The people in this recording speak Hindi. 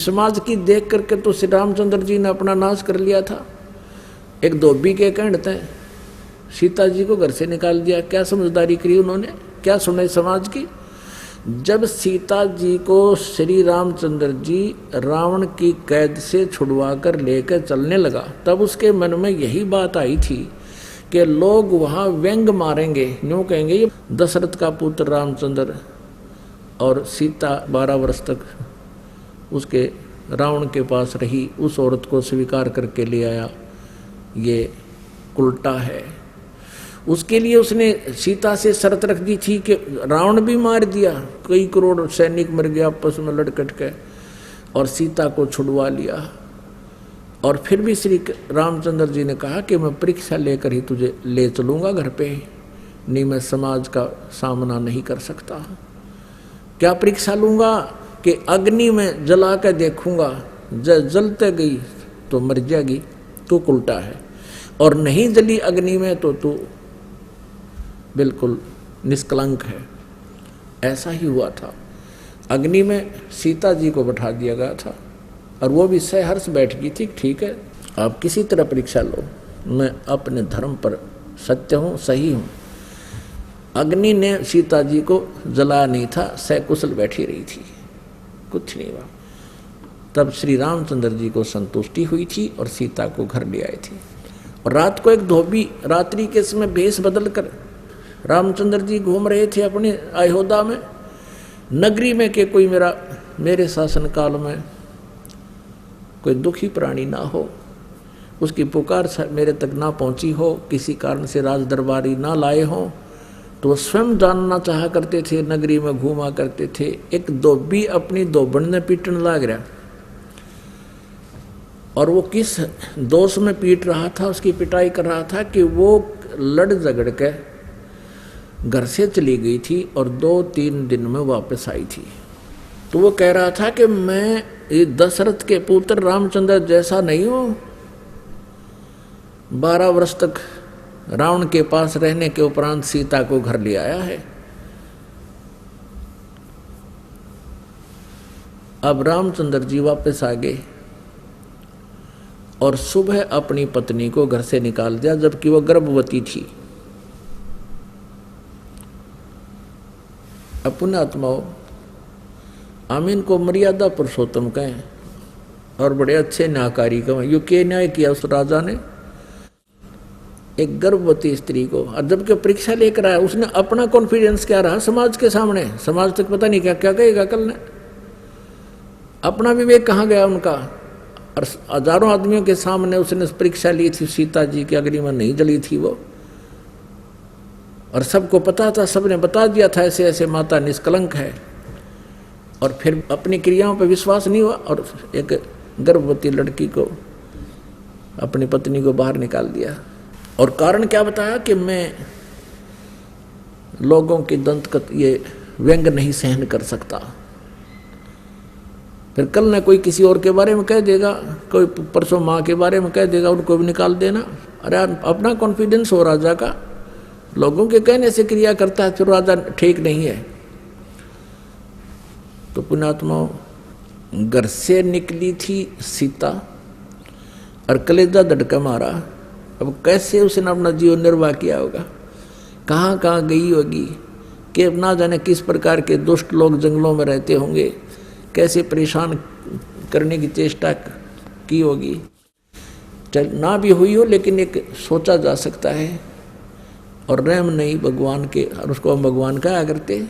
समाज की देख करके तो श्री रामचंद्र जी ने अपना नाश कर लिया था। एक धोबी के कहते सीता जी को घर से निकाल दिया। क्या समझदारी करी उन्होंने, क्या सुने समाज की। जब सीता जी को श्री रामचंद्र जी रावण की कैद से छुड़वा कर लेकर चलने लगा, तब उसके मन में यही बात आई थी कि लोग वहाँ व्यंग मारेंगे, यूँ कहेंगे ये दशरथ का पुत्र रामचंद्र और सीता 12 वर्ष तक उसके रावण के पास रही, उस औरत को स्वीकार करके ले आया, ये उल्टा है। उसके लिए उसने सीता से शर्त रख दी थी कि रावण भी मार दिया, कई करोड़ सैनिक मर गया आपस में लड़कट के, और सीता को छुड़वा लिया। और फिर भी श्री रामचंद्र जी ने कहा कि मैं परीक्षा लेकर ही तुझे ले चलूँगा घर पे, नहीं मैं समाज का सामना नहीं कर सकता। क्या परीक्षा लूँगा कि अग्नि में जला कर देखूँगा, जलते गई तो मर जाएगी, तू उल्टा है, और नहीं जली अग्नि में तो तू बिल्कुल निष्कलंक है। ऐसा ही हुआ था। अग्नि में सीता जी को बैठा दिया गया था और वो भी सहर्ष बैठ गई थी। ठीक है, आप किसी तरह परीक्षा लो, मैं अपने धर्म पर सत्य हूँ, सही हूँ। अग्नि ने सीता जी को जलाया नहीं था, सकुशल बैठी रही थी, कुछ नहीं हुआ। तब श्री रामचंद्र जी को संतुष्टि हुई थी और सीता को घर ले आए थे। और रात को एक धोबी रात्रि के समय भेष बदल कर रामचंद्र जी घूम रहे थे अपने अयोध्या में, नगरी में कि कोई मेरे शासन काल में कोई दुखी प्राणी ना हो, उसकी पुकार मेरे तक ना पहुंची हो, किसी कारण से राज दरबारी ना लाए हों, तो वो स्वयं जानना चाहा करते थे, नगरी में घूमा करते थे। एक धोबी अपनी धोबन ने पीटने लग रहा, और वो किस दोष में पीट रहा था, उसकी पिटाई कर रहा था कि वो लड़ झगड़ के घर से चली गई थी और 2-3 दिन में वापस आई थी। तो वो कह रहा था कि मैं ये दशरथ के पुत्र रामचंद्र जैसा नहीं हूँ, 12 वर्ष तक रावण के पास रहने के उपरांत सीता को घर ले आया है। अब रामचंद्र जी वापस आ गए और सुबह अपनी पत्नी को घर से निकाल दिया, जबकि वह गर्भवती थी। अपने आत्माओं, आमीन को मर्यादा पुरुषोत्तम कहें और बड़े अच्छे न्यायकारी कहें। यू के न्याय किया उस राजा ने एक गर्भवती स्त्री को, और जबकि परीक्षा लेकर आया, उसने अपना कॉन्फिडेंस क्या रहा समाज के सामने, समाज तक पता नहीं क्या क्या कहेगा कल ने, अपना विवेक कहाँ गया उनका। और हजारों आदमियों के सामने उसने परीक्षा ली थी, सीता जी की अग्नि में नहीं जली थी वो, और सबको पता था, सबने बता दिया था ऐसे ऐसे माता निष्कलंक है। और फिर अपनी क्रियाओं पर विश्वास नहीं हुआ और एक गर्भवती लड़की को, अपनी पत्नी को बाहर निकाल दिया। और कारण क्या बताया कि मैं लोगों की दंत ये व्यंग नहीं सहन कर सकता। फिर कल न कोई किसी और के बारे में कह देगा, कोई परसों माँ के बारे में कह देगा, उनको भी निकाल देना। अरे अपना कॉन्फिडेंस हो राजा का, लोगों के कहने से क्रिया करता है, फिर राजा ठीक नहीं है। तो पुण्यात्माओं, घर से निकली थी सीता और कलेजा धड़का मारा। अब कैसे उसने अपना जीवन निर्वाह किया होगा, कहाँ कहाँ गई होगी, कि ना जाने किस प्रकार के दुष्ट लोग जंगलों में रहते होंगे, कैसे परेशान करने की चेष्टा की होगी। चल ना भी हुई हो, लेकिन एक सोचा जा सकता है। और रहम नहीं भगवान के, और उसको हम भगवान कहा करते